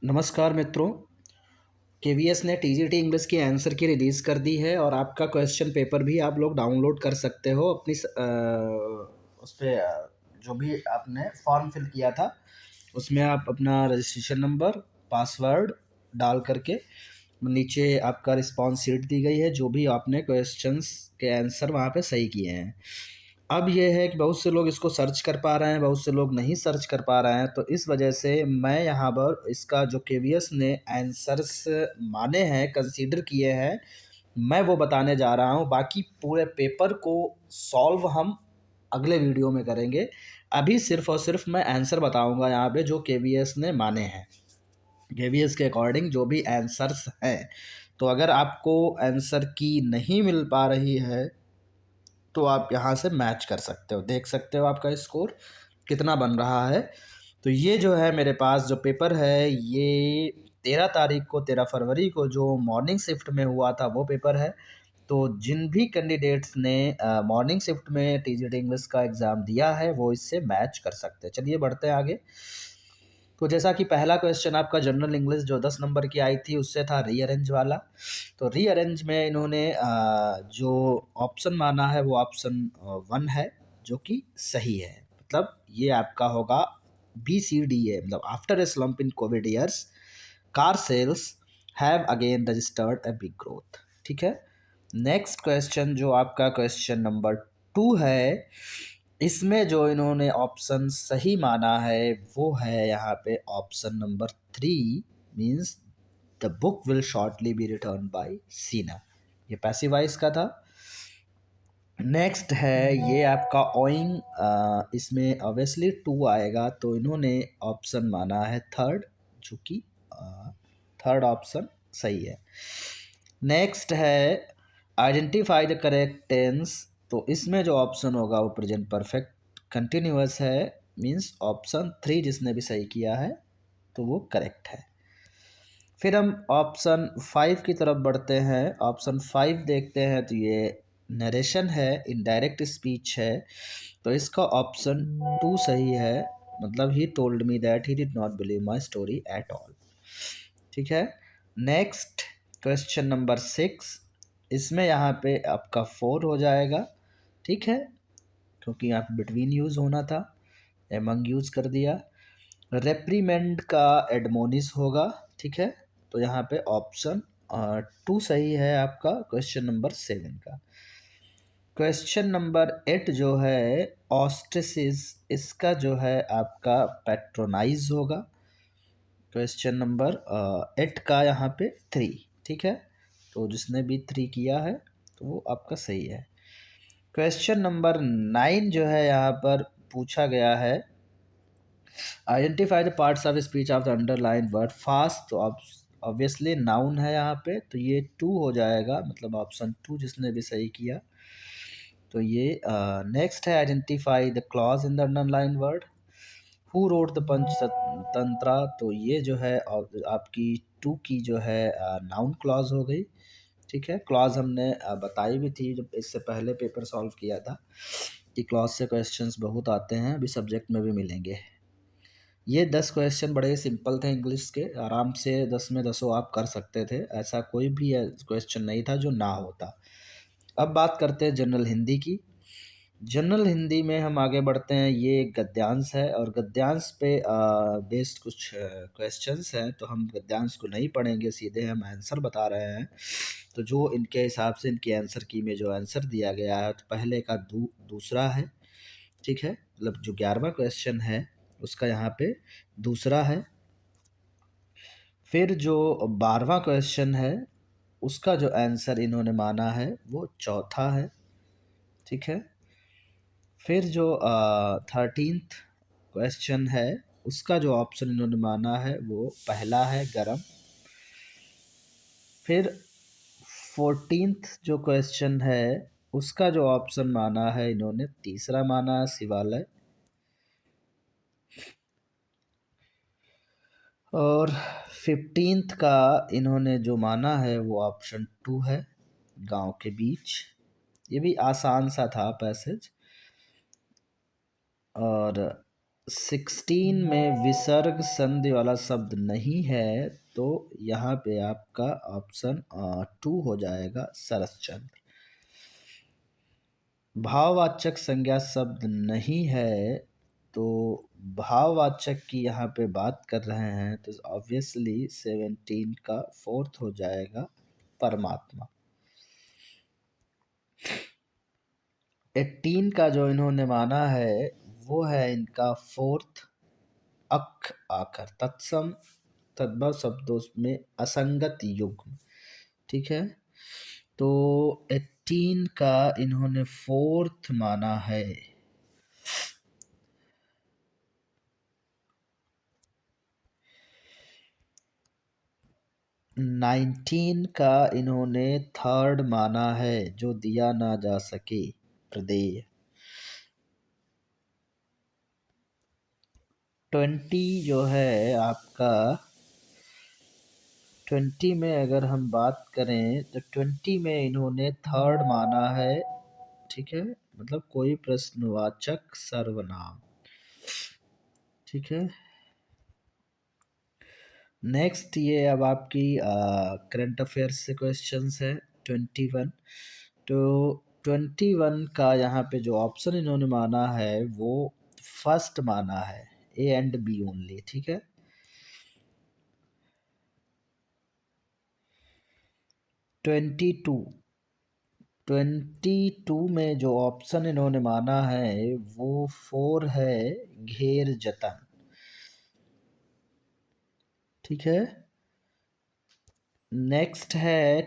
नमस्कार मित्रों। केवीएस ने टीजीटी इंग्लिश की आंसर की रिलीज़ कर दी है और आपका क्वेश्चन पेपर भी आप लोग डाउनलोड कर सकते हो अपनी उस पे जो भी आपने फॉर्म फिल किया था उसमें आप अपना रजिस्ट्रेशन नंबर, पासवर्ड डाल करके नीचे आपका रिस्पॉन्स शीट दी गई है, जो भी आपने क्वेश्चंस के आंसर वहाँ पे सही किए हैं। अब ये है कि बहुत से लोग इसको सर्च कर पा रहे हैं, बहुत से लोग नहीं सर्च कर पा रहे हैं, तो इस वजह से मैं यहाँ पर इसका जो केवीएस ने आंसर्स माने हैं, कंसीडर किए हैं, मैं वो बताने जा रहा हूँ। बाकी पूरे पेपर को सॉल्व हम अगले वीडियो में करेंगे। अभी सिर्फ़ और सिर्फ मैं आंसर बताऊँगा यहाँ पे जो केवीएस ने माने हैं। केवीएस के अकॉर्डिंग जो भी आंसर्स हैं, तो अगर आपको आंसर की नहीं मिल पा रही है तो आप यहाँ से मैच कर सकते हो, देख सकते हो आपका स्कोर कितना बन रहा है। तो ये जो है मेरे पास जो पेपर है, ये 13 फरवरी को जो मॉर्निंग शिफ्ट में हुआ था वो पेपर है। तो जिन भी कैंडिडेट्स ने मॉर्निंग शिफ्ट में टीजीटी इंग्लिश का एग्ज़ाम दिया है वो इससे मैच कर सकते हैं। चलिए बढ़ते हैं आगे। तो जैसा कि पहला क्वेश्चन आपका जनरल इंग्लिश जो 10 नंबर की आई थी उससे था रीअरेंज वाला। तो रीअरेंज में इन्होंने जो ऑप्शन माना है वो ऑप्शन 1 है, जो कि सही है। मतलब ये आपका होगा बी सी डी ए, मतलब after a slump in Covid years car cells have again registered a big growth. ठीक है। नेक्स्ट क्वेश्चन जो आपका क्वेश्चन नंबर 2 है, इसमें जो इन्होंने ऑप्शन सही माना है वो है यहाँ पे option number 3, means the book will shortly be return by Seena. ये पैसिव वॉइस का था। नेक्स्ट है ये आपका ओइंग, इसमें ऑब्वियसली 2 आएगा, तो इन्होंने ऑप्शन माना है थर्ड, जो कि थर्ड ऑप्शन सही है। नेक्स्ट है आइडेंटिफाई द करेक्ट टेंस, तो इसमें जो ऑप्शन होगा वो प्रेजेंट परफेक्ट कंटिन्यूअस है, मीन्स ऑप्शन 3 जिसने भी सही किया है तो वो करेक्ट है। फिर हम ऑप्शन 5 की तरफ बढ़ते हैं। ऑप्शन 5 देखते हैं तो ये नरेशन है, इनडायरेक्ट स्पीच है, तो इसका ऑप्शन 2 सही है। मतलब he told me that he did not believe my story at all. ठीक है। नेक्स्ट क्वेश्चन नंबर 6, इसमें यहाँ पे आपका 4 हो जाएगा। ठीक है, क्योंकि यहाँ पे बिटवीन यूज़ होना था, एमंग यूज़ कर दिया। रेप्रीमेंड का एडमोनिस होगा। ठीक है, तो यहाँ पे ऑप्शन 2 सही है आपका क्वेश्चन नंबर 7 का। क्वेश्चन नंबर 8 जो है ऑस्ट्रिसिस, इसका जो है आपका पैट्रोनाइज होगा। क्वेश्चन नंबर 8 का यहाँ पे 3। ठीक है, तो जिसने भी 3 किया है तो वो आपका सही है। क्वेश्चन नंबर 9 जो है यहाँ पर पूछा गया है, identify the parts of speech of the underline word fast, तो ऑब्वियसली नाउन है यहाँ पे, तो ये 2 हो जाएगा, मतलब ऑप्शन 2 जिसने भी सही किया तो ये। नेक्स्ट है identify the clause in the underline word, who wrote the Panchatantra, तो ये जो है आपकी 2 की जो है नाउन क्लॉज हो गई। ठीक है, क्लॉज हमने बताई भी थी जब इससे पहले पेपर सॉल्व किया था कि क्लॉज से क्वेश्चंस बहुत आते हैं, अभी सब्जेक्ट में भी मिलेंगे। ये 10 क्वेश्चन बड़े सिंपल थे इंग्लिश के, आराम से 10 में 10 आप कर सकते थे, ऐसा कोई भी क्वेश्चन नहीं था जो ना होता। अब बात करते हैं जनरल हिंदी की। जनरल हिंदी में हम आगे बढ़ते हैं, ये एक गद्यांश है और गद्यांश पे बेस्ड कुछ क्वेश्चंस हैं, तो हम गद्यांश को नहीं पढ़ेंगे, सीधे हम आंसर बता रहे हैं। तो जो इनके हिसाब से इनके आंसर की में जो आंसर दिया गया है, तो पहले का दूसरा है। ठीक है, मतलब जो 11वां क्वेश्चन है उसका यहाँ पे दूसरा है। फिर जो 12वां क्वेश्चन है उसका जो आंसर इन्होंने माना है वो चौथा है। ठीक है, फिर जो 13th क्वेश्चन है उसका जो ऑप्शन इन्होंने माना है वो पहला है, गरम। फिर 14th जो क्वेश्चन है उसका जो ऑप्शन माना है इन्होंने तीसरा माना है, शिवालय। और 15th का इन्होंने जो माना है वो ऑप्शन 2 है, गांव के बीच। ये भी आसान सा था पैसेज। और 16 में विसर्ग संधि वाला शब्द नहीं है, तो यहाँ पे आपका ऑप्शन 2 हो जाएगा, शरतचंद्र। भाववाचक संज्ञा शब्द नहीं है, तो भाववाचक की यहाँ पे बात कर रहे हैं, तो ऑब्वियसली 17 का 4th हो जाएगा, परमात्मा। 18 का जो इन्होंने माना है वो है इनका 4th, अक आकर, तत्सम तद्भव शब्दों में असंगत युग्म। ठीक है, तो 18 का इन्होंने 4th माना है। 19 का इन्होंने 3rd माना है, जो दिया ना जा सके, प्रदेय। 20 जो है आपका, 20 में अगर हम बात करें तो 20 में इन्होंने 3rd माना है। ठीक है, मतलब कोई प्रश्नवाचक सर्वनाम। ठीक है, नेक्स्ट ये अब आपकी करंट अफेयर्स से क्वेश्चंस है 21। तो 21 का यहाँ पे जो ऑप्शन इन्होंने माना है वो फर्स्ट माना है, ए एंड बी ओनली। ठीक है, 22 में जो ऑप्शन इन्होंने माना है वो 4 है, घेर जतन। ठीक है, नेक्स्ट है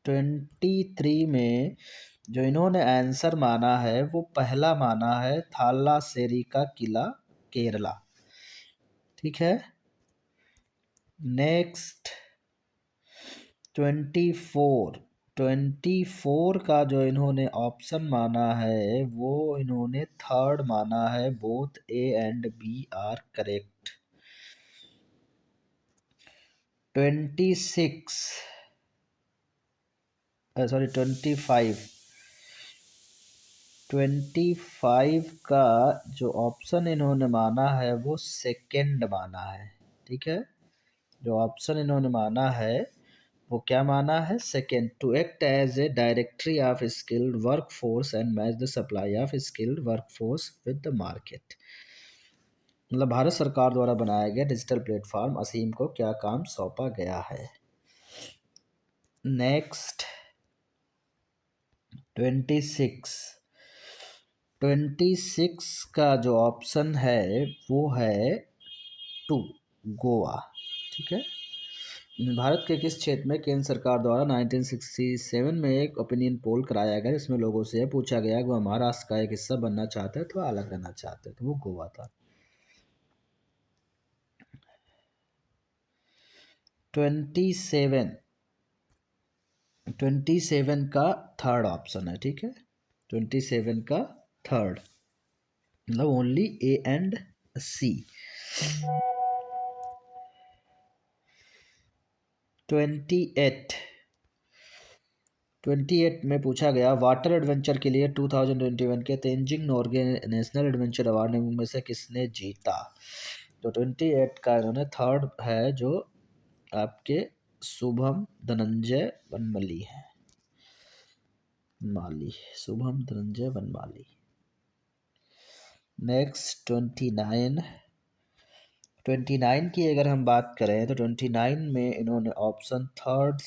23 में जो इन्होंने आंसर माना है वो पहला माना है, थालासेरी का किला, केरला। ठीक है, नेक्स्ट 24 का जो इन्होंने ऑप्शन माना है वो इन्होंने 3rd माना है, both A and B are correct. 25 का जो ऑप्शन इन्होंने माना है वो सेकंड माना है। ठीक है, जो ऑप्शन इन्होंने माना है वो क्या माना है, second. To act as a directory of skilled work force and match the supply of skilled work force with the market. मतलब भारत सरकार द्वारा बनाया गया डिजिटल प्लेटफॉर्म असीम को क्या काम सौंपा गया है। नेक्स्ट 26 का जो ऑप्शन है वो है 2, गोवा। ठीक है, भारत के किस क्षेत्र में केंद्र सरकार द्वारा 1967 में एक ओपिनियन पोल कराया गया, जिसमें लोगों से पूछा गया कि वो महाराष्ट्र का एक हिस्सा बनना चाहते हैं तो अलग रहना चाहते हैं, तो वो गोवा था। 27 का 3rd ऑप्शन है। ठीक है, 27 का 3rd, मतलब ओनली ए एंड सी। 28 में पूछा गया, वाटर एडवेंचर के लिए 2021 के Tenzing Norgay national adventure award में से किसने जीता। तो 28 का इन्होंने 3rd है, जो आपके शुभम धनंजय वनमाली है, शुभम धनंजय वनमाली। नेक्स्ट 29 की अगर हम बात करें तो 29 में इन्होंने ऑप्शन 3rd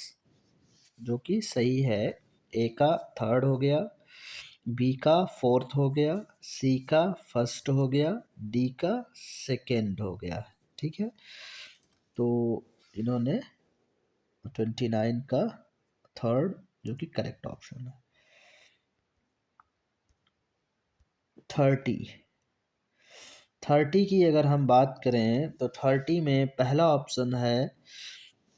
जो कि सही है, ए का 3rd हो गया, बी का 4th हो गया, सी का 1st हो गया, डी का 2nd हो गया। ठीक है, तो इन्होंने 29 का 3rd जो कि करेक्ट ऑप्शन है। 30 की अगर हम बात करें तो 30 में पहला ऑप्शन है,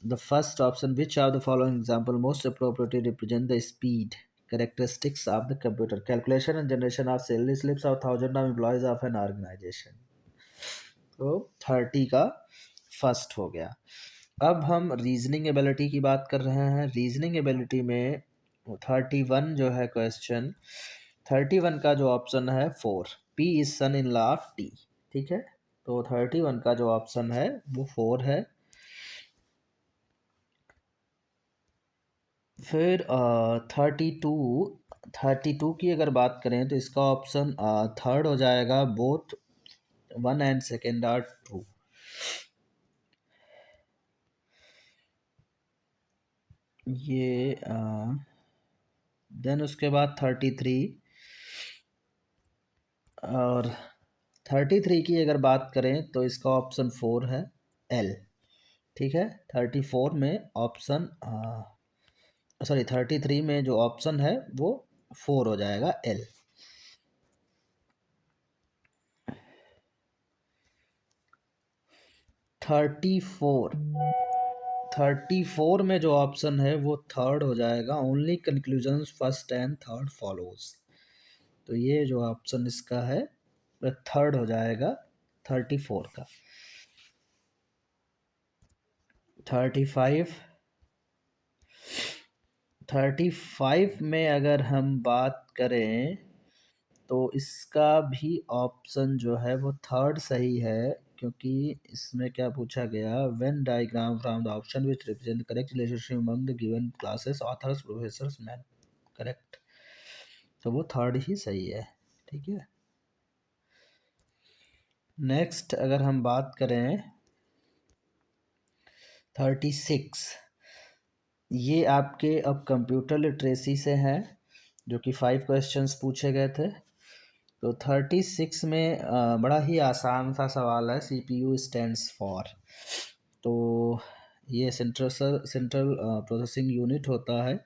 the first option, which are the following example most appropriately represent the speed characteristics of the computer, calculation and generation of salary slips of thousands of employees of an organization। तो 30 का 1st हो गया। अब हम reasoning ability की बात कर रहे हैं। रीजनिंग एबिलिटी में 31 जो है क्वेश्चन, 31 का जो ऑप्शन है 4, P is son in law of T। ठीक है, तो 31 का जो ऑप्शन है वो 4 है। फिर 32 की अगर बात करें तो इसका ऑप्शन थर्ड हो जाएगा, बोथ 1 and 2 आर ट्रू। ये देन उसके बाद 33 और 33 की अगर बात करें तो इसका ऑप्शन 4 है, L। ठीक है, 34 में ऑप्शन सॉरी 33 में जो ऑप्शन है वो 4 हो जाएगा, L। 34 में जो ऑप्शन है वो थर्ड हो जाएगा, only conclusions first and third follows. तो ये जो ऑप्शन इसका है वह थर्ड हो जाएगा 34 का। 35 में अगर हम बात करें तो इसका भी ऑप्शन जो है वो थर्ड सही है, क्योंकि इसमें क्या पूछा गया, Venn diagram from the option which represent correct relationship among the given classes authors professors man correct, तो वो थर्ड ही सही है। ठीक है, नेक्स्ट अगर हम बात करें 36, ये आपके अब कंप्यूटर लिटरेसी से हैं, जो कि 5 क्वेश्चंस पूछे गए थे। तो 36 में बड़ा ही आसान सा सवाल है, CPU स्टैंड्स फॉर। तो ये सेंट्रल प्रोसेसिंग यूनिट होता है।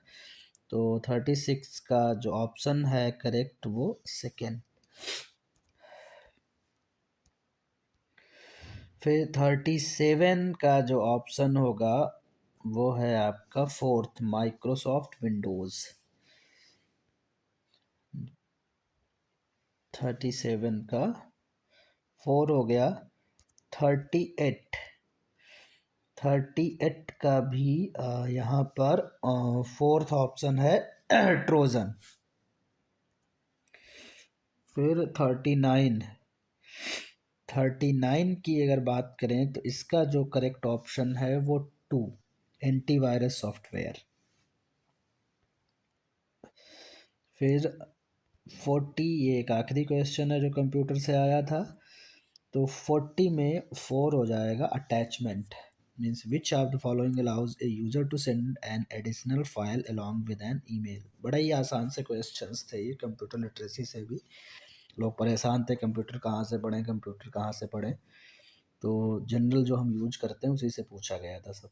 तो 36 का जो ऑप्शन है करेक्ट वो सेकेंड। फिर 37 का जो ऑप्शन होगा वो है आपका फोर्थ, माइक्रोसॉफ्ट विंडोज़। 37 का 4 हो गया। 38 का भी यहाँ पर फोर्थ ऑप्शन है ट्रोजन। फिर 39 की अगर बात करें तो इसका जो करेक्ट ऑप्शन है वो 2, एंटीवायरस सॉफ्टवेयर। फिर 40, ये एक आखिरी क्वेश्चन है जो कंप्यूटर से आया था। तो 40 में 4 हो जाएगा, attachment means which of the following allows a user to send an additional file along with an email. बड़ा ही आसान से क्वेश्चंस थे ये, कंप्यूटर लिटरेसी से भी लोग परेशान थे, कंप्यूटर कहाँ से पढ़ें, कंप्यूटर कहाँ से पढ़ें। तो जनरल जो हम यूज करते हैं उसी से पूछा गया था सब।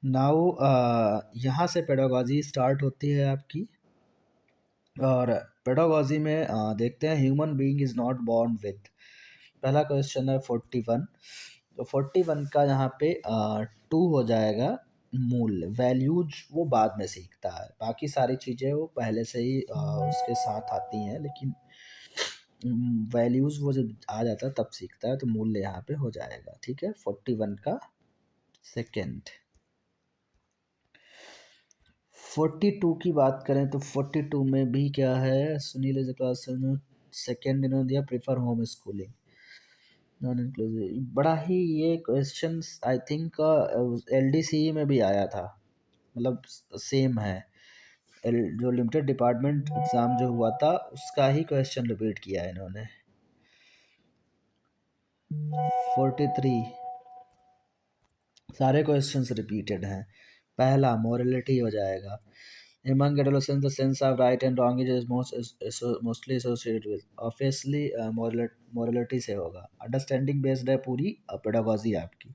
नाउ यहाँ से पेडागॉजी स्टार्ट होती है आपकी, और पेडागॉजी में देखते हैं human being is not born with. पहला क्वेश्चन है 41। तो 41 का यहाँ पे 2 हो जाएगा, मूल वैल्यूज वो बाद में सीखता है, बाकी सारी चीज़ें वो पहले से ही उसके साथ आती हैं, लेकिन वैल्यूज़ वो जब आ जाता है तब सीखता है, तो मूल्य यहाँ पे हो जाएगा। ठीक है, 41 का सेकेंड। 42 की बात करें तो 42 में भी क्या है, सुनील इज क्लास सेकेंड इन्होंने दिया, prefer home schooling non inclusive. बड़ा ही ये क्वेश्चन आई थिंक LDC में भी आया था, मतलब सेम है, जो लिमिटेड डिपार्टमेंट एग्ज़ाम जो हुआ था उसका ही क्वेश्चन रिपीट किया है इन्होंने। 43 सारे क्वेश्चंस रिपीटेड हैं। पहला मोरलिटी हो जाएगा, among adolescents the sense of right and wrong is mostly associated with, obviously morality से होगा। अंडरस्टैंडिंग बेस्ड है पूरी पेडागॉजी आपकी।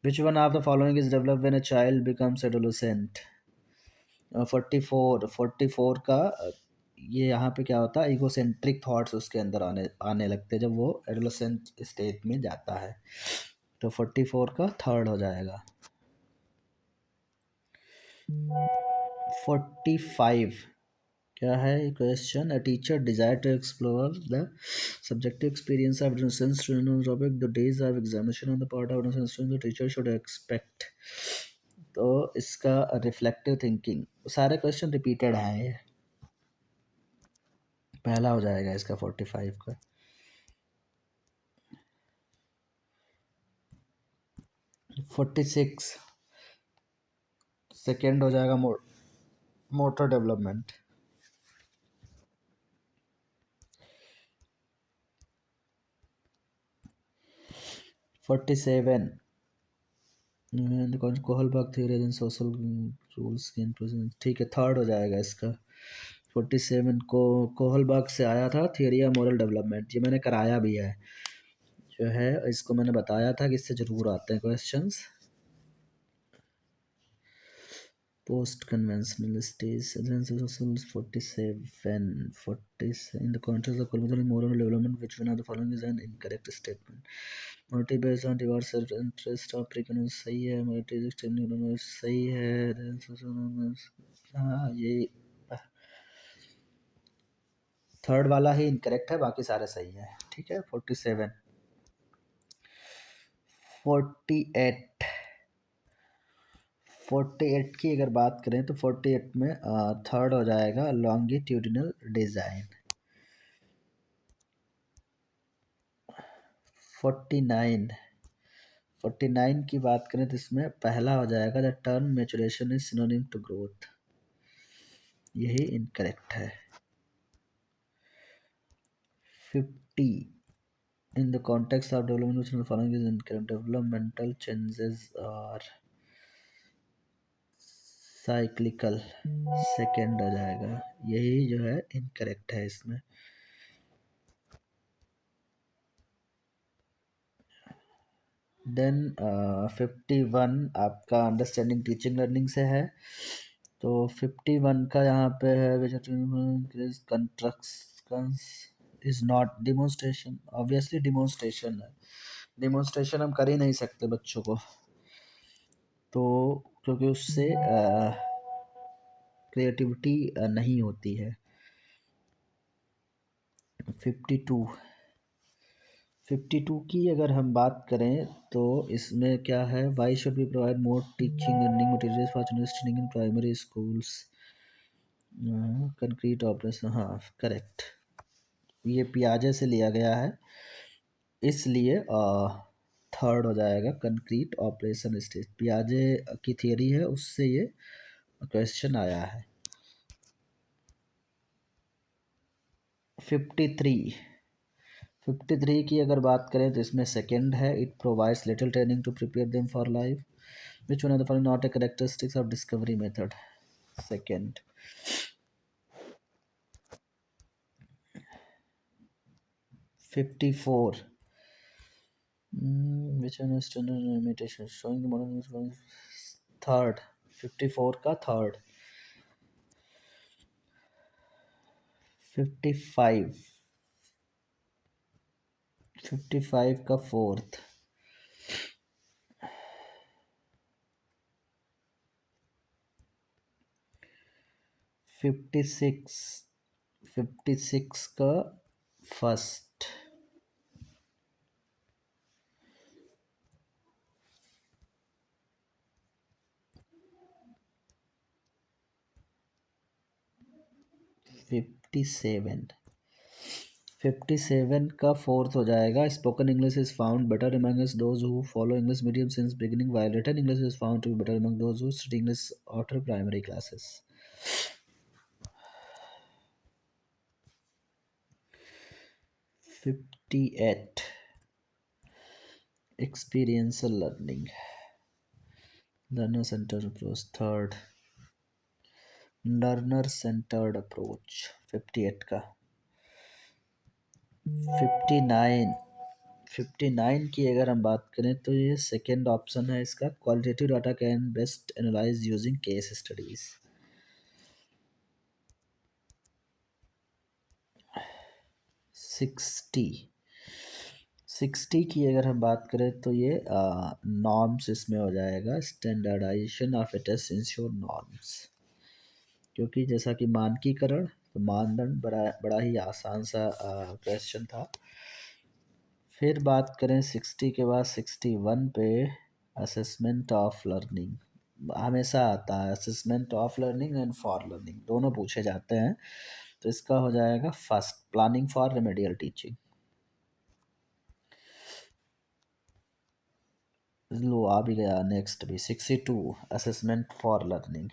which one of the following is developed when a child becomes adolescent? 44 का ये यहाँ पे क्या होता है, इगोसेंट्रिक थॉट्स उसके अंदर आने लगते हैं जब वो एडोलेसेंट स्टेट में जाता है। तो 44 का थर्ड हो जाएगा। 45 क्या है question, a teacher desire to explore the subjective experience of innocence to know topic the days of examination on the part of innocent students, the teacher should expect तो इसका रिफ्लेक्टिव थिंकिंग, सारे question repeated हैं ये। पहला हो जाएगा इसका 45 का। 46 सेकेंड हो जाएगा motor development. 47 Kohlberg theory and social rules के इम्प्लीमेंट, ठीक है, थर्ड हो जाएगा इसका। 47 को कोहलबर्ग से आया था, थियरी ऑफ मोरल डेवलपमेंट, ये मैंने कराया भी है जो है, इसको मैंने बताया था कि इससे ज़रूर आते हैं questions. Post conventional stage 47 in the context of cultural moral development, which one of the following is an incorrect statement? Morality based on diverse self-interest of preconceived सही है, morality is extremely autonomous सही है, हाँ ये third वाला ही incorrect है, बाकी सारे सही है, ठीक है। 47 48 48 की अगर बात करें तो 48 में थर्ड हो जाएगा लॉन्गिट्यूडिनल डिज़ाइन। 49 की बात करें तो इसमें पहला हो जाएगा the term maturation is synonym to growth, यही इनकरेक्ट है। 50 in the context of development following is incorrect, developmental changes are cyclical, second हो जाएगा, यही जो है इनकरेक्ट है इसमें। देन 51 आपका अंडरस्टैंडिंग टीचिंग लर्निंग से है, तो 51 का यहाँ पे है constructions is not demonstration, obviously demonstration है, डिमोन्स्ट्रेशन हम कर ही नहीं सकते बच्चों को, तो क्योंकि उससे क्रिएटिविटी नहीं होती है। 52 की अगर हम बात करें तो इसमें क्या है, why should be provide more teaching learning materials for students in primary schools, concrete operation, हाँ करेक्ट, ये पियाजे से लिया गया है, इसलिए थर्ड हो जाएगा कंक्रीट ऑपरेशन स्टेज, पियाजे की थियरी है उससे ये क्वेश्चन आया है। 53 की अगर बात करें तो इसमें सेकेंड है, it provides little training to prepare them for life, which one of the following not a characteristics of discovery method, second. 54 which one is standard imitation showing the modern, third, 54 का third. 55 का fourth. 56 का first. 57 का fourth हो जाएगा, spoken English is found better among those who follow English medium since beginning, while written English is found to be better among those who study English after primary classes. 58 experiential learning, learner centred approach, third learner centred approach 58 का। 59 की अगर हम बात करें तो ये second option है इसका, qualitative data can best analyse using case studies. 60 की अगर हम बात करें तो ये नॉर्म्स इसमें हो जाएगा, standardization of a test ensure norms, क्योंकि जैसा कि मानकीकरण, तो मानदंड बड़ा ही आसान सा क्वेश्चन था। फिर बात करें 60 के बाद 61 पे, असेसमेंट ऑफ लर्निंग, हमेशा आता है, assessment of learning and for learning दोनों पूछे जाते हैं। तो इसका हो जाएगा first, planning for remedial teaching. लो आ भी गया नेक्स्ट भी 62, असेसमेंट फॉर लर्निंग।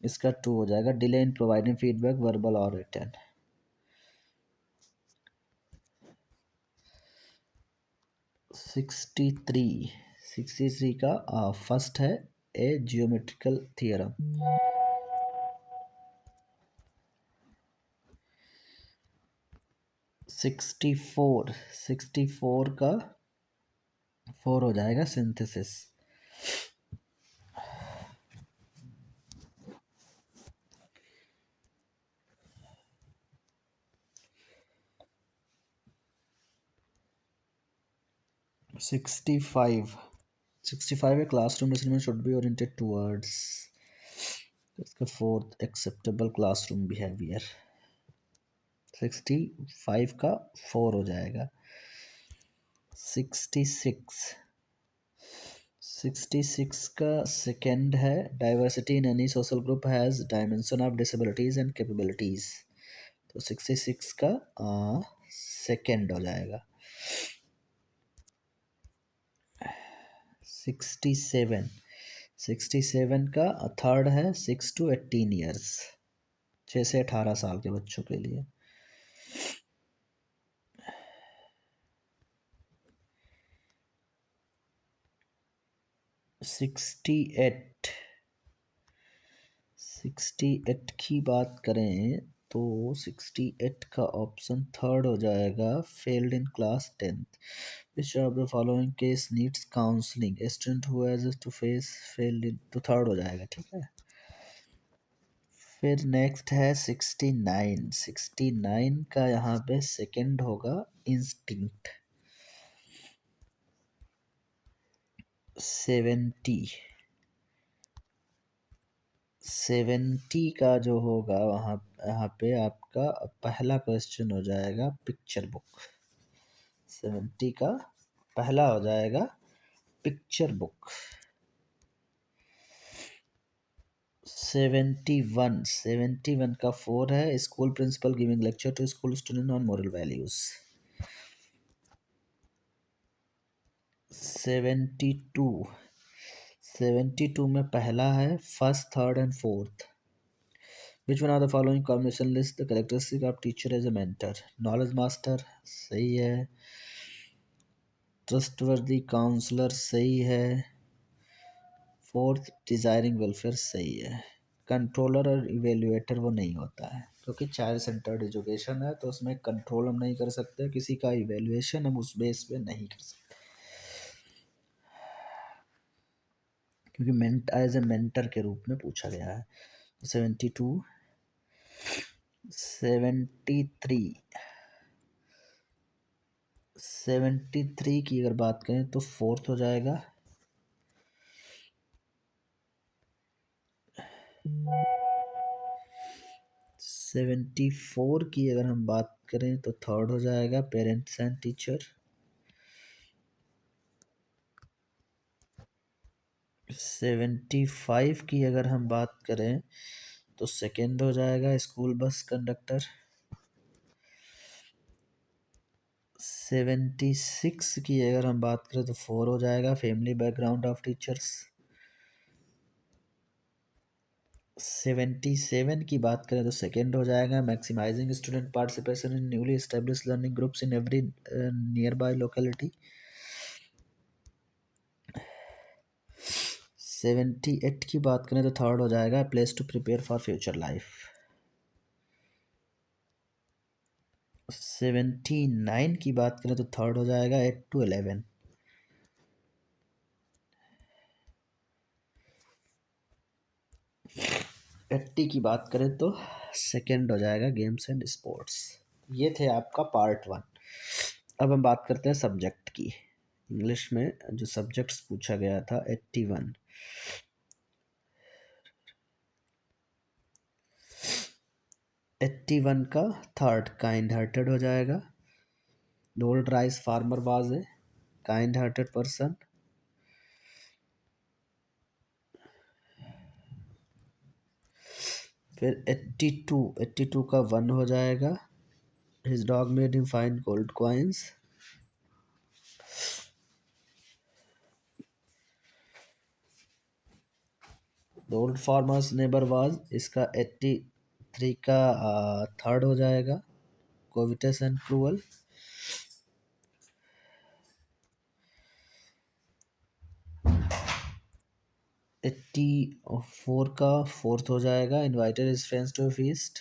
इसका 2 हो जाएगा, delay in providing feedback verbal और रिटन। 63 का फर्स्ट है ए जियोमेट्रिकल थियरम। 64 का 4 हो जाएगा सिंथेसिस। 65 है, classroom assessment should be oriented towards. इसका फोर्थ, एक्सेप्टेबल क्लासरूम बिहेवियर। 65 का 4 हो जाएगा। 66 का सेकेंड है, diversity in any social group has dimension of disabilities and capabilities. तो 66 का सेकेंड हो जाएगा। 67 का थर्ड है, 6 to 18 ईयर्स, 6 से 18 साल के बच्चों के लिए। 68 की बात करें तो 68 का ऑप्शन थर्ड हो जाएगा, failed in class 10th। Which of the following case needs counselling, student who has to face failed in, तो थर्ड हो जाएगा, ठीक है। फिर नेक्स्ट है 69 का यहाँ पे सेकंड होगा, इंस्टिंक्ट। 70 का जो होगा वहाँ यहाँ पे आपका पहला क्वेश्चन हो जाएगा पिक्चर बुक। 70 का पहला हो जाएगा पिक्चर बुक। 71 का 4 है, school principal giving lecture to school student on moral values. 72 में पहला है, first, third and fourth. Which one are the following combination list the characteristic of teacher as a mentor. Knowledge master सही है, trustworthy counsellor सही है, fourth desiring welfare सही है। Controller और इवेल्युएटर वो नहीं होता है, क्योंकि चाइल्ड सेंटर्ड एजुकेशन है, तो उसमें कंट्रोल हम नहीं कर सकते, किसी का इवेल्युएशन हम उस बेस पे नहीं कर सकते, क्योंकि एज ए मेंटर के रूप में पूछा गया है। 72, 73 की अगर बात करें तो फोर्थ हो जाएगा। 74 की अगर हम बात करें तो थर्ड हो जाएगा, पेरेंट्स एंड टीचर। 75 की अगर हम बात करें तो सेकेंड हो जाएगा, स्कूल बस कंडक्टर। 76 की अगर हम बात करें तो 4 हो जाएगा, फैमिली बैकग्राउंड ऑफ टीचर्स। 77 की बात करें तो सेकेंड हो जाएगा, maximizing student participation in newly establish learning groups in every nearby locality. 78 की बात करें तो थर्ड हो जाएगा, place to prepare for future life. 79 की बात करें तो थर्ड हो जाएगा, 8 to 11। 80 की बात करें तो सेकेंड हो जाएगा, गेम्स एंड स्पोर्ट्स। ये थे आपका पार्ट 1। अब हम बात करते हैं सब्जेक्ट की। इंग्लिश में जो सब्जेक्ट्स पूछा गया था 81। 81 का थर्ड काइंड हार्टेड हो जाएगा। Old rice farmer was a kind hearted person. फिर 82 का 1 हो जाएगा। His dog made him find gold coins. The old farmers neighbour was, इसका 83 का थर्ड हो जाएगा। कोविटस एंड क्रूअल। 84 का फोर्थ हो जाएगा। Invited his friends to feast.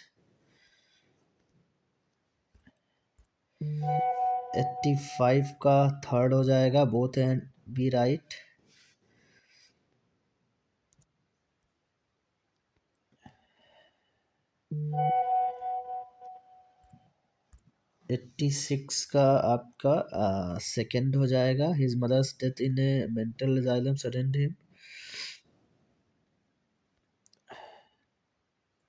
85 का थर्ड हो जाएगा। Both and B right. 86 का आपका सेकंड हो जाएगा। His mother's death in a mental asylum saddened him.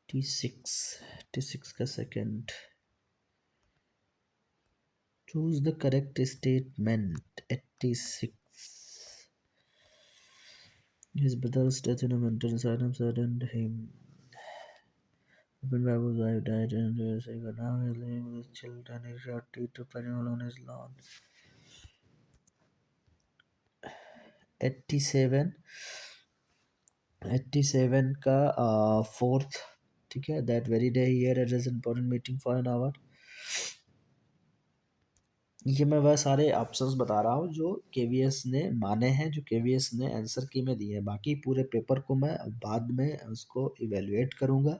86 का second. Choose the correct statement. 86। His brother's death in a mental asylum saddened him. When Babu's wife died and now he is living with his children. He shot to Peniel on his lawn. 87। 87 का fourth. ठीक है। That very day he address important meeting for an hour. ये मैं वह सारे options बता रहा हूँ जो केवीएस ने माने हैं, जो केवीएस ने आंसर की में दिए हैं। बाकी पूरे पेपर को मैं बाद में उसको इवेलुएट करूँगा।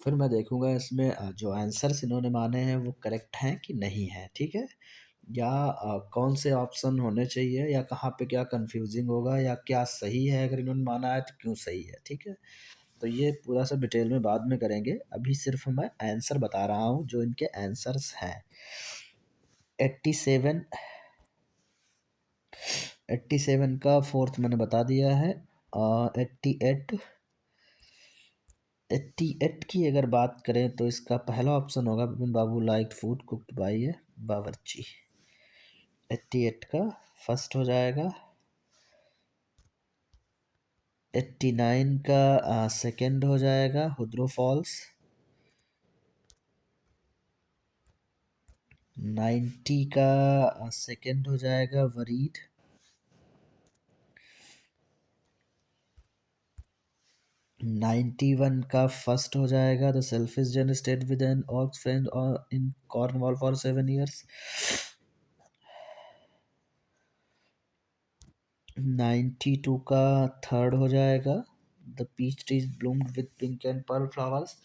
फिर मैं देखूँगा इसमें जो आंसर्स इन्होंने माने हैं वो करेक्ट हैं कि नहीं है। ठीक है। या कौन से ऑप्शन होने चाहिए, या कहाँ पे क्या कंफ्यूजिंग होगा, या क्या सही है। अगर इन्होंने माना है तो क्यों सही है। ठीक है। तो ये पूरा सब डिटेल में बाद में करेंगे। अभी सिर्फ मैं आंसर बता रहा हूँ जो इनके आंसर्स हैं। 87। 87 का फोर्थ मैंने बता दिया है। 88। 88 की अगर बात करें तो इसका पहला ऑप्शन होगा विपिन बाबू लाइक फूड कुक्ड बाय ए बावर्ची। 88 का फर्स्ट हो जाएगा। 89 का सेकंड हो जाएगा हुद्रो फॉल्स। 90 का सेकंड हो जाएगा वरीड। 91 का फर्स्ट हो जाएगा the selfish giant stayed with an ox friend in Cornwall for 7 years। 92 का थर्ड हो जाएगा the peach trees bloomed with pink and pearl flowers.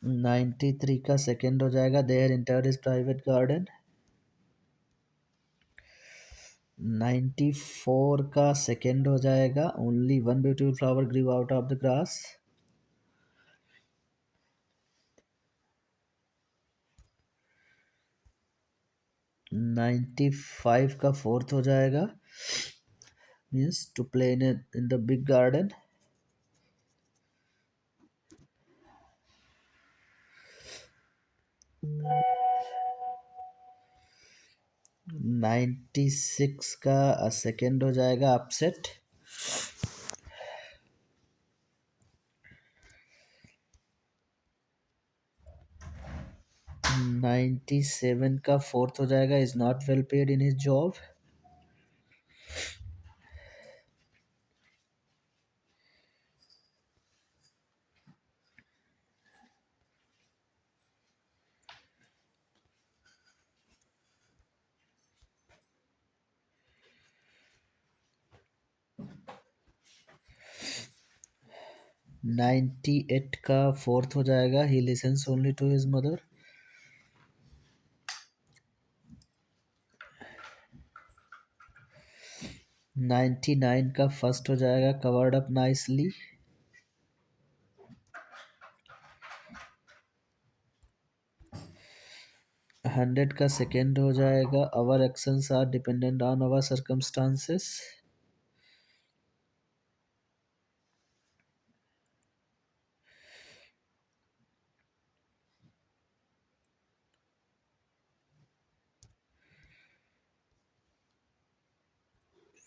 93 का सेकंड हो जाएगा there entered is private garden. 94 का सेकंड हो जाएगा only one beautiful flower grew out of the grass. 95 का फोर्थ हो जाएगा means to play in the big garden. 96 का सेकंड हो जाएगा अपसेट। 97 का फोर्थ हो जाएगा is not well paid in his job. 98 का फोर्थ हो जाएगा he listens only to his mother. 99 का फर्स्ट हो जाएगा कवर्ड अप नाइसली। 100 का सेकंड हो जाएगा our actions are dependent on our circumstances.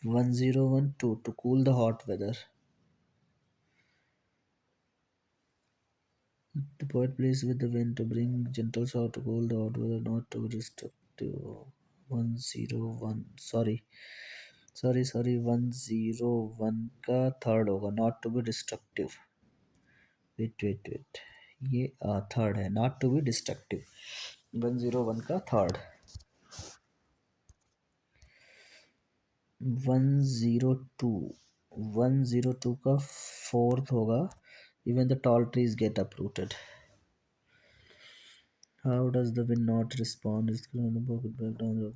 1012 to cool the hot weather. The poet plays with the wind to bring gentle shower to cool the hot weather, not to be destructive. 101, sorry 101 का third होगा, not to be destructive. Wait ये third है, not to be destructive. 101 का third. 102 का fourth होगा. Even the tall trees get uprooted. How does the wind not respond? It's going to break down the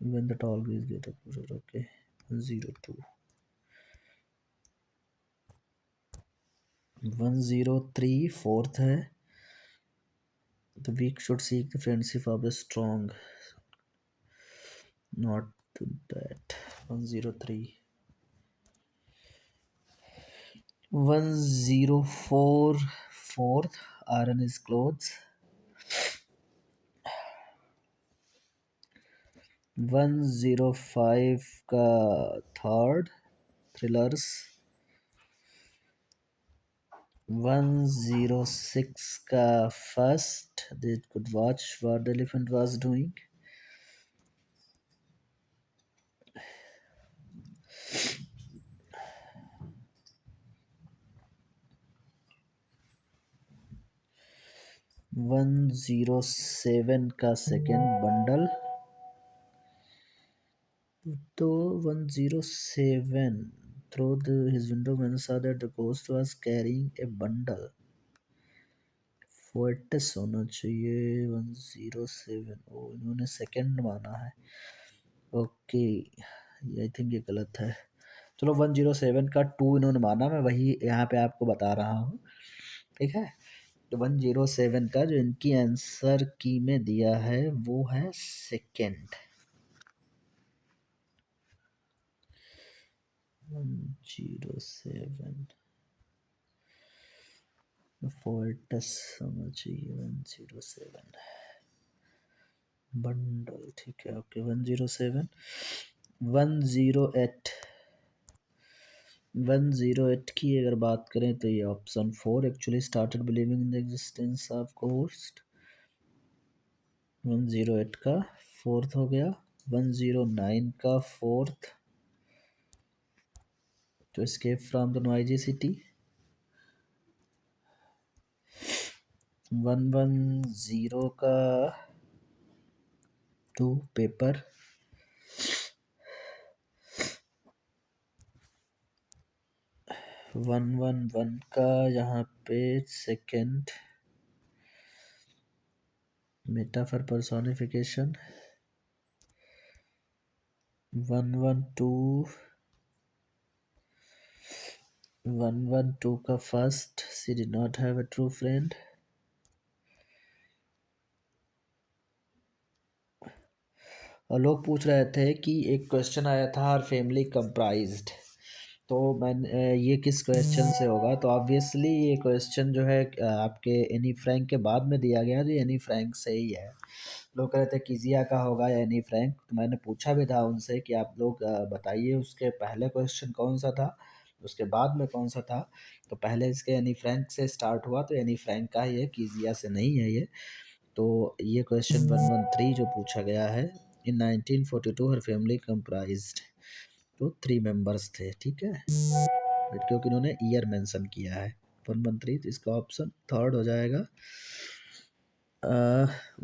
when the tall trees get uprooted. Okay, 102. 103 fourth है. The weak should seek the friendship of the strong. Not that. 103. 104 fourth. Iron is clothes. 105 का third. Thrillers. 106 का first. They could watch what the elephant was doing. 107 का second bundle. तो 107 through his window man saw that the ghost was carrying a bundle. Fortis होना चाहिए 107. ओ इन्होंने second माना है. Okay I think ये गलत है. चलो 107 का 2 इन्होंने माना, मैं वही यहाँ पे आपको बता रहा हूँ. ठीक है, तो 107 का जो इनकी आंसर की में दिया है वो है सेकेंड. 107 फोर्टस होना चाहिए. 107 बंडल. ठीक है ओके. 107. 108. 108 की अगर बात करें तो ये option 4 actually started believing in the existence of ghost. 108 का फोर्थ हो गया. 109 का fourth to escape from the noisy city. 110 का 2 पेपर. 111 का यहाँ पे सेकेंड मेटाफर पर्सोनिफिकेशन. 112 का first she did not have a true friend. और लोग पूछ रहे थे कि एक क्वेश्चन आया था हर फैमिली कंप्राइज्ड, तो मैंने ये किस क्वेश्चन से होगा, तो ऑब्वियसली ये क्वेश्चन जो है आपके एनी फ्रैंक के बाद में दिया गया, जो एनी फ्रैंक से ही है. लोग कह रहे थे किजिया का होगा या एनी फ्रैंक, तो मैंने पूछा भी था उनसे कि आप लोग बताइए उसके पहले क्वेश्चन कौन सा था, उसके बाद में कौन सा था. तो पहले इसके एनी फ्रैंक से स्टार्ट हुआ, तो एनी फ्रैंक का ही है, किजिया से नहीं है ये. तो ये क्वेश्चन 113 जो पूछा गया है, इन 1942 हर फैमिली कंप्राइज्ड, तो 3 मेंबर्स थे. ठीक है, क्योंकि इन्होंने ईयर मेंशन किया है. 113, तो इसका ऑप्शन थर्ड हो जाएगा.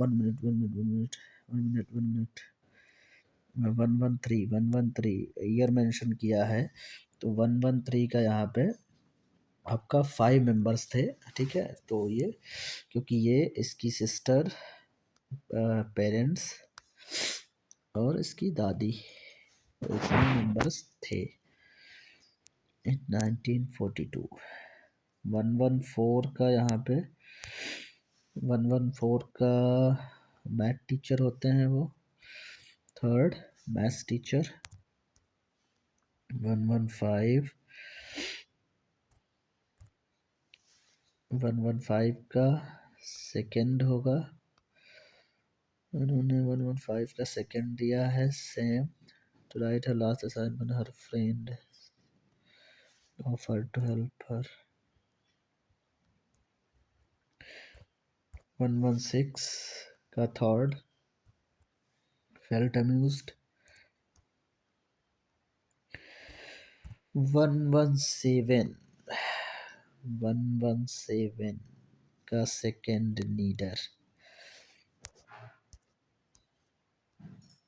113 ईयर मेंशन किया है, तो 113 का यहाँ पे आपका 5 मेंबर्स थे. ठीक है, तो ये क्योंकि ये इसकी सिस्टर, पेरेंट्स और इसकी दादी, तो इतने मेंबर्स थे इन 1942. 114 का यहाँ पे 114 का मैथ टीचर होते हैं वो, थर्ड मैथ्स टीचर. 115 का सेकंड होगा. उन्होंने 115 का सेकंड दिया है same to write her last assignment. Her friend offered to help her. 116 का third felt amused. 117 का second neither.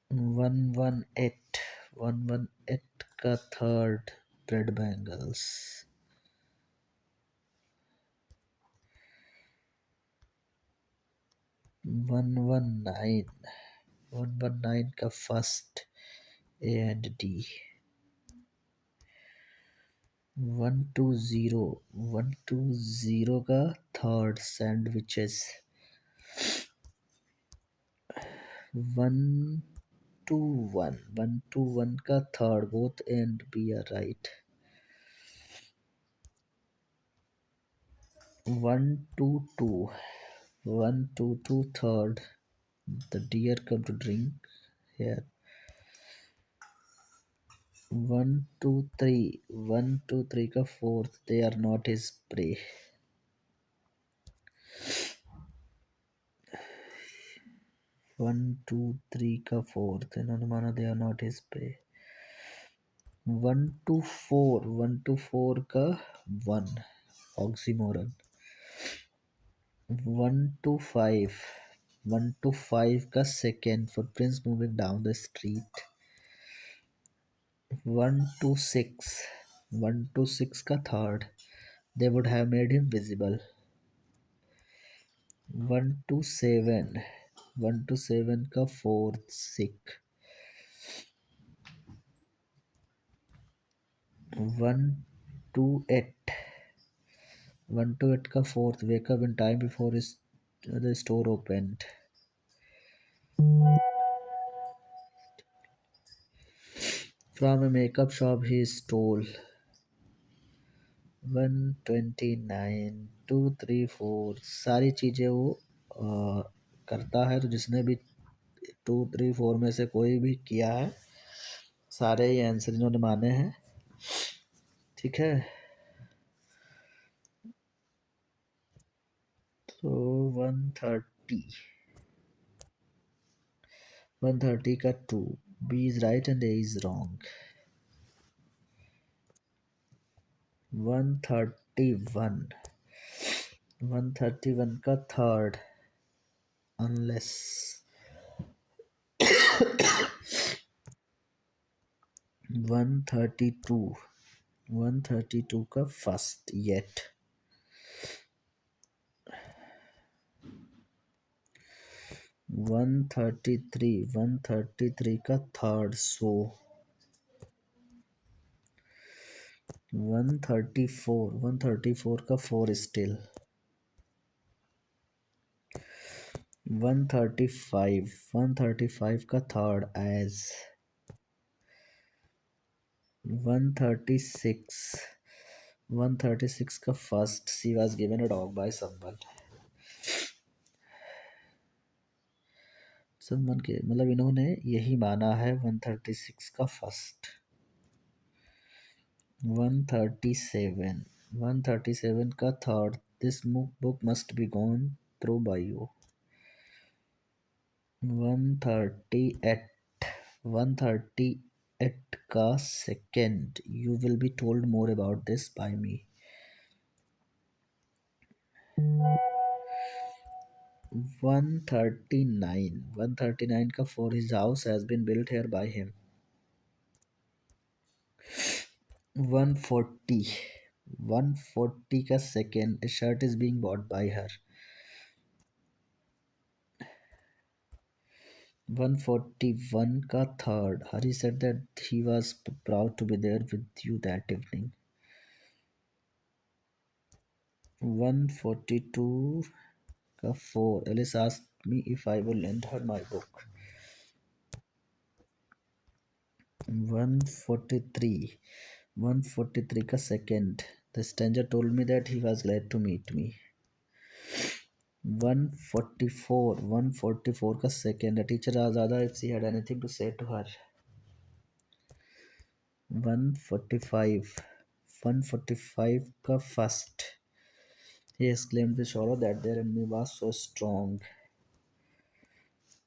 118 का third bread bangles. 119 का first A and D. 120 का third sandwiches. 121 का third, both A and B are right. 122 third, the deer come to drink here. 123 का fourth, they are not his prey. 123 का fourth, इन्होंने माना they are not his prey. 124 का one, oxymoron. 125 का second, footprints moving down the street. 126 का third, they would have made him visible. 127 का fourth, sick. 128 का fourth, wake up in time before the store opened. From a makeup shop he stole. 129 2 3 4 सारी चीज़ें वो करता है, तो जिसने भी 2 3 4 में से कोई भी किया है, सारे ही आंसर इन्होंने माने हैं. ठीक है, तो 130 का 2, B is right and A is wrong. 131 का third, unless. 132 का first, yet. 133 का third, so. 134 का 4 still. 135 का third, as. 136 का first, she was given a dog by someone. someone के मतलब इन्होंने यही माना है 136 का first. 137 का third, this book must be gone through by you. 138 का second, you will be told more about this by me. 139 का for his house has been built here by him. 140 का second, a shirt is being bought by her. 141 का third, Hari said that he was proud to be there with you that evening. 142 का 4, Alice asked me if I will lend her my book. 143 का second, the stranger told me that he was glad to meet me. 144 का second है। Teacher आज़ादा if she had anything to say to her. 145 का first. He exclaimed with sorrow that their enemy was so strong.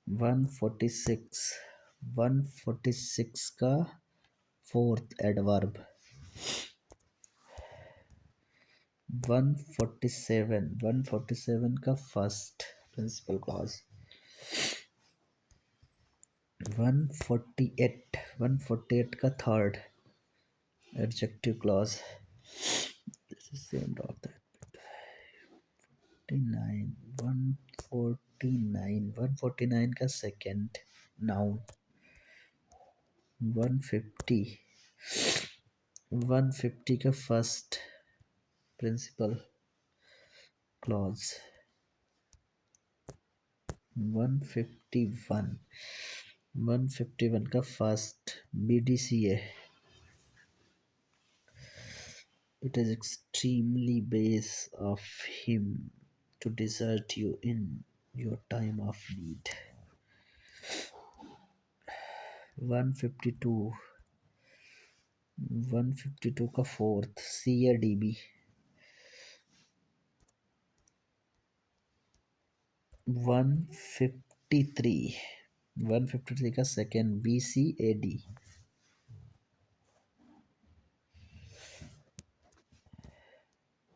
146 का fourth adverb. 147 का first principle clause. 148 का third adjective clause. This is same dot that. 149 का second noun. 150 का first principle clause. 151 का first BDCA। It is extremely base of him to desert you in your time of need. 152 का fourth CADB। 153 का second BCAD।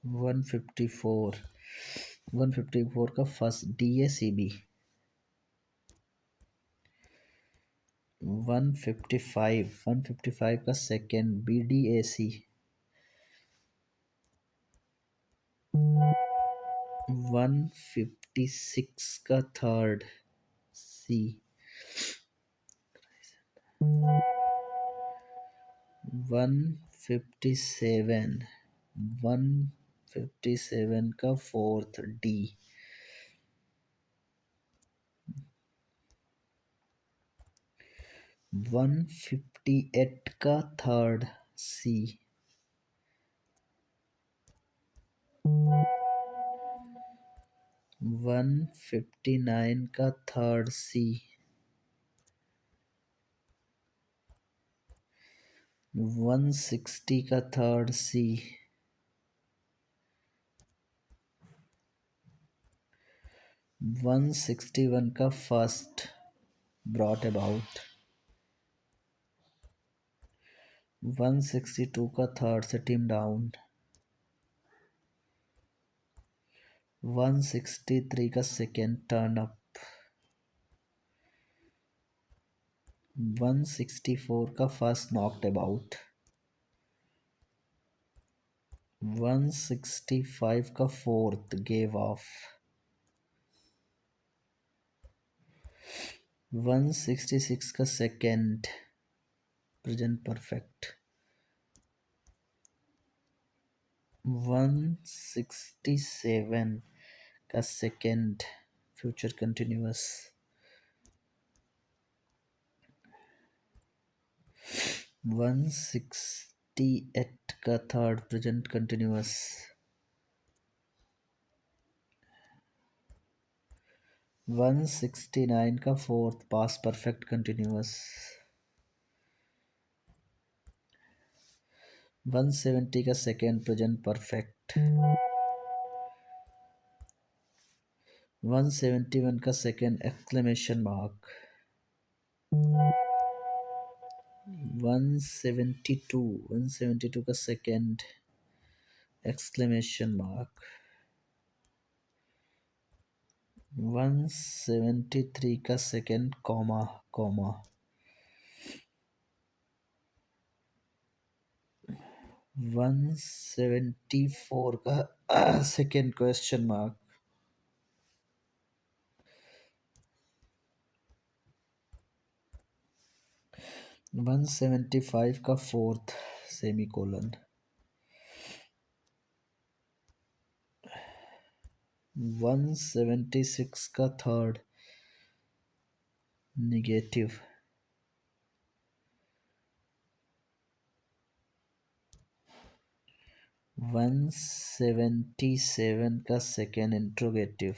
154 का first DACB। 155 का second BDAC। 156 का third C। 157 का fourth D। 158 का third C। 159 का third C। 160 का third C। 161 का फर्स्ट ब्रॉट अबाउट। 162 का थर्ड सेट हिम डाउन। 163 का सेकेंड टर्न अप। 164 का फर्स्ट नॉक्ड अबाउट। 165 का फोर्थ गेव ऑफ। 166 का सेकेंड प्रेजेंट परफेक्ट। 167 का सेकेंड फ्यूचर कंटिन्यूअस। 168 का थर्ड प्रेजेंट कंटिन्यूअस। 169 का फोर्थ पास्ट परफेक्ट कंटिन्यूअस। 170 का सेकेंड प्रेजेंट परफेक्ट। 171 का सेकेंड एक्सक्लेमेशन मार्क। 172 का सेकेंड एक्सक्लेमेशन मार्क। 173 का सेकेंड कॉमा कॉमा। 174 का सेकेंड क्वेश्चन मार्क। 175 का फोर्थ सेमीकोलन। 176 का थर्ड नेगेटिव। 177 का सेकेंड इंट्रोगेटिव।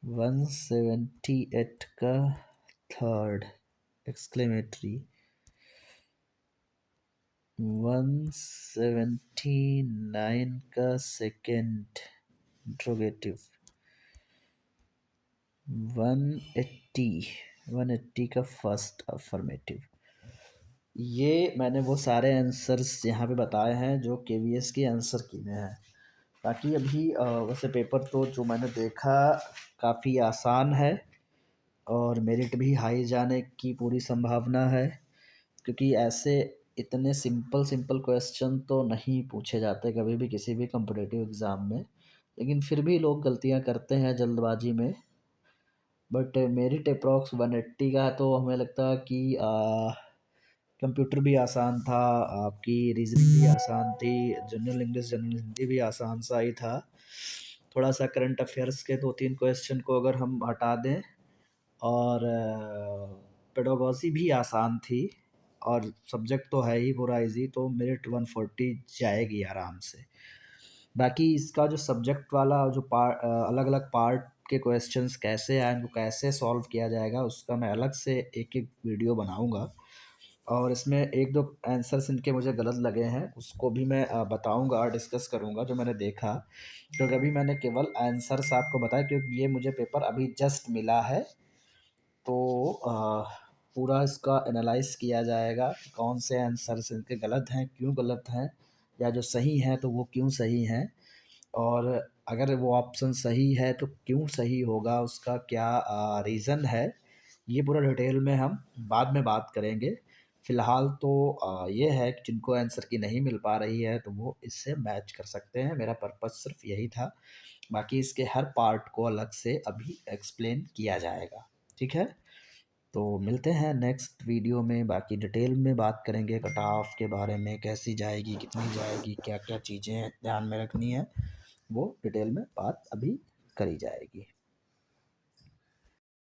178 का थर्ड एक्सक्लेमेटरी, 179 का सेकेंड इंट्रोगेटिव, 180 का फर्स्ट अफर्मेटिव। ये मैंने वो सारे आंसर्स यहाँ पे बताए हैं जो केवीएस के आंसर कीने हैं। बाकी अभी वैसे पेपर तो जो मैंने देखा काफ़ी आसान है और मेरिट भी हाई जाने की पूरी संभावना है, क्योंकि ऐसे इतने सिंपल क्वेश्चन तो नहीं पूछे जाते कभी भी किसी भी कॉम्पिटिटिव एग्ज़ाम में, लेकिन फिर भी लोग गलतियां करते हैं जल्दबाजी में। बट मेरिट अप्रॉक्स 180 का है, तो हमें लगता है कि कंप्यूटर भी आसान था, आपकी रीजनिंग भी आसान थी, जनरल इंग्लिश जनरल हिंदी भी आसान सा ही था। थोड़ा सा करंट अफेयर्स के 2-3 क्वेश्चन को अगर हम हटा दें, और पेडागोजी भी आसान थी, और सब्जेक्ट तो है ही पूरा इजी, तो मेरिट 140 जाएगी आराम से। बाकी इसका जो सब्जेक्ट वाला जो अलग अलग पार्ट के क्वेश्चंस कैसे आए, उनको कैसे सॉल्व किया जाएगा, उसका मैं अलग से एक एक वीडियो बनाऊंगा। और इसमें एक दो आंसर्स इनके मुझे गलत लगे हैं, उसको भी मैं बताऊंगा, डिस्कस करूंगा जो मैंने देखा, क्योंकि अभी मैंने केवल आंसर्स आपको बताया, क्योंकि ये मुझे पेपर अभी जस्ट मिला है। तो पूरा इसका एनालाइज किया जाएगा कि कौन से आंसर्स इनके गलत हैं, क्यों गलत हैं, या जो सही हैं तो वो क्यों सही हैं, और अगर वो ऑप्शन सही है तो क्यों सही होगा, उसका क्या रीज़न है। ये पूरा डिटेल में हम बाद में बात करेंगे। फ़िलहाल तो ये है कि जिनको आंसर की नहीं मिल पा रही है तो वो इससे मैच कर सकते हैं। मेरा पर्पज़ सिर्फ यही था। बाकी इसके हर पार्ट को अलग से अभी एक्सप्लेन किया जाएगा। ठीक है? तो मिलते हैं नेक्स्ट वीडियो में, बाकी डिटेल में बात करेंगे कट ऑफ के बारे में, कैसी जाएगी, कितनी जाएगी, क्या क्या चीज़ें ध्यान में रखनी है, वो डिटेल में बात अभी करी जाएगी।